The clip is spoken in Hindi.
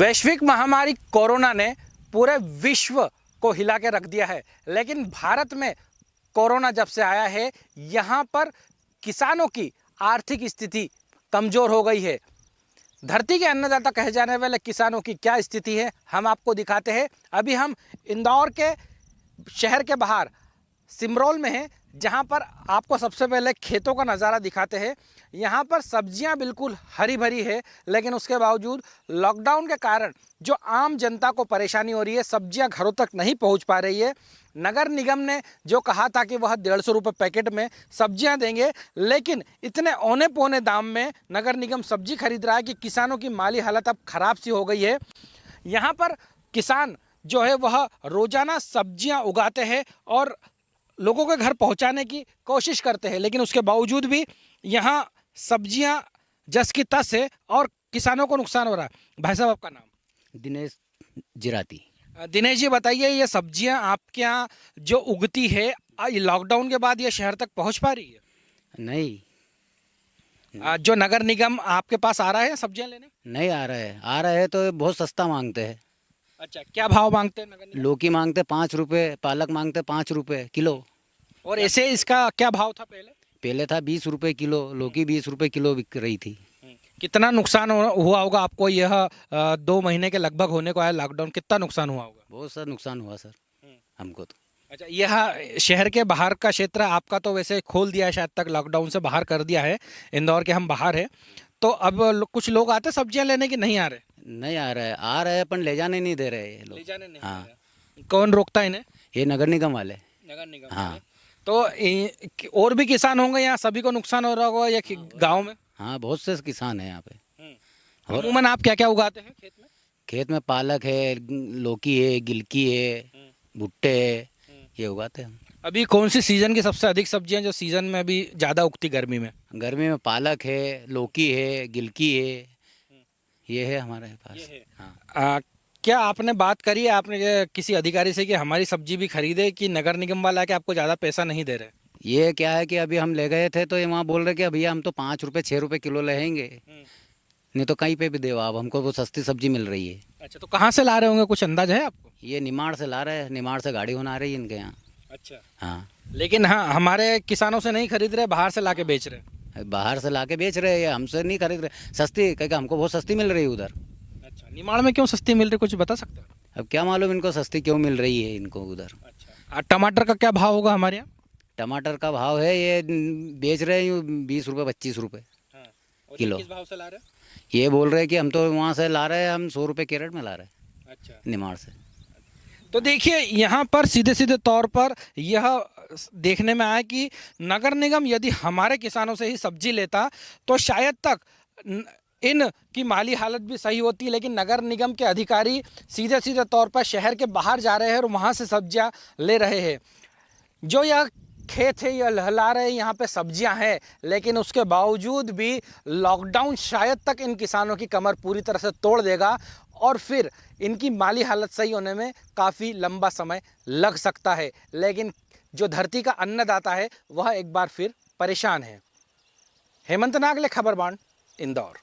वैश्विक महामारी कोरोना ने पूरे विश्व को हिला के रख दिया है, लेकिन भारत में कोरोना जब से आया है यहाँ पर किसानों की आर्थिक स्थिति कमज़ोर हो गई है। धरती के अन्नदाता कहे जाने वाले किसानों की क्या स्थिति है हम आपको दिखाते हैं। अभी हम इंदौर के शहर के बाहर सिमरोल में हैं, जहाँ पर आपको सबसे पहले खेतों का नज़ारा दिखाते हैं। यहाँ पर सब्जियाँ बिल्कुल हरी भरी है, लेकिन उसके बावजूद लॉकडाउन के कारण जो आम जनता को परेशानी हो रही है, सब्जियाँ घरों तक नहीं पहुँच पा रही है। नगर निगम ने जो कहा था कि वह 150 रुपये पैकेट में सब्जियां देंगे, लेकिन इतने औने पौने दाम में नगर निगम सब्जी खरीद रहा है कि किसानों की माली हालत अब ख़राब सी हो गई है। यहाँ पर किसान जो है वह रोज़ाना सब्जियां उगाते हैं और लोगों के घर पहुंचाने की कोशिश करते हैं, लेकिन उसके बावजूद भी यहाँ सब्जियां जस की तस है और किसानों को नुकसान हो रहा है। भाई साहब, आपका नाम? दिनेश जिराती। दिनेश जी, बताइए, ये सब्जियां आपके यहाँ जो उगती है लॉकडाउन के बाद ये शहर तक पहुंच पा रही है? नहीं, जो नगर निगम आपके पास आ रहा है सब्जियां लेने? नहीं आ रहा है तो बहुत सस्ता मांगते हैं। अच्छा, क्या भाव मांगते हैं नगर निगम? लौकी मांगते 5 रुपये, पालक मांगते 5 रुपये किलो। और ऐसे इसका क्या भाव था पहले? पहले था 20 रुपये किलो, लौकी 20 रुपये किलो बिक रही थी। कितना नुकसान हुआ होगा आपको? यह 2 महीने के लगभग होने को आया लॉकडाउन, कितना नुकसान हुआ होगा? बहुत सा नुकसान हुआ सर हमको तो। अच्छा, यह शहर के बाहर का क्षेत्र है आपका, तो वैसे खोल दिया है शायद तक, लॉकडाउन से बाहर कर दिया है। इंदौर के हम बाहर है, तो अब कुछ लोग आते सब्जियां लेने की? नहीं आ रहे? नहीं आ रहा है पर ले जाने नहीं दे रहे ये लोग। ले जाने नहीं हाँ। दे रहे। कौन रोकता है इन्हें? ये नगर निगम वाले। नगर निगम हाँ। वाले। तो और भी किसान होंगे यहाँ, सभी को नुकसान हो रहा होगा या गाँव में? हाँ, बहुत से किसान हैं यहाँ पे। और अमूमन आप क्या क्या उगाते हैं खेत में? खेत में पालक है, लौकी है, गिलकी है, भुट्टे है, ये उगाते हैं हम। अभी कौन सी सीजन की सबसे अधिक सब्जियां जो सीजन में अभी ज़्यादा उगती गर्मी में? गर्मी में पालक है, लौकी है, गिलकी है, ये है हमारे पास। हाँ। क्या आपने बात करी है आपने किसी अधिकारी से कि हमारी सब्जी भी खरीदे, कि नगर निगम वाला कि आपको ज़्यादा पैसा नहीं दे रहे? ये क्या है कि अभी हम ले गए थे तो ये वहाँ बोल रहे कि भैया हम तो 5 रुपये 6 रुपये किलो लेंगे, नहीं तो कहीं पे भी देव आप, हमको वो सस्ती सब्जी मिल रही है। अच्छा, तो कहाँ से ला रहे होंगे, कुछ अंदाजा है आपको? ये निमाड़ से ला रहे हैं, निमाड़ से गाड़ी होना रही है इनके यहाँ। अच्छा। हाँ, लेकिन हाँ, हमारे किसानों से नहीं खरीद रहे, बाहर से ला के बेच रहे? बाहर से ला के बेच रहे हैं, हमसे नहीं खरीद रहे। सस्ती क्योंकि हमको बहुत सस्ती मिल रही है उधर। अच्छा, निमाड़ में क्यों सस्ती मिल रही, कुछ बता सकते हो? अब क्या मालूम इनको सस्ती क्यों मिल रही है इनको उधर। अच्छा, टमाटर का क्या भाव होगा हमारे यहाँ? टमाटर का भाव है, ये बेच रहे हैं 20 रुपये 25 रुपये किलो। किस भाव से ला रहे हैं? ये बोल रहे हैं कि हम तो वहाँ से ला रहे हैं, हम 100 रुपये कैरेट में ला रहे हैं। अच्छा। निमाड़ से। तो देखिए, यहाँ पर सीधे सीधे तौर पर यह देखने में आया कि नगर निगम यदि हमारे किसानों से ही सब्जी लेता तो शायद तक इन की माली हालत भी सही होती, लेकिन नगर निगम के अधिकारी सीधे सीधे तौर पर शहर के बाहर जा रहे हैं और वहाँ से सब्जियाँ ले रहे हैं। जो यह खेत है, यह लहला रहे, यहाँ पे सब्जियां हैं, लेकिन उसके बावजूद भी लॉकडाउन शायद तक इन किसानों की कमर पूरी तरह से तोड़ देगा और फिर इनकी माली हालत सही होने में काफ़ी लंबा समय लग सकता है। लेकिन जो धरती का अन्नदाता है वह एक बार फिर परेशान है। हेमंत नागले, खबर बांड, इंदौर।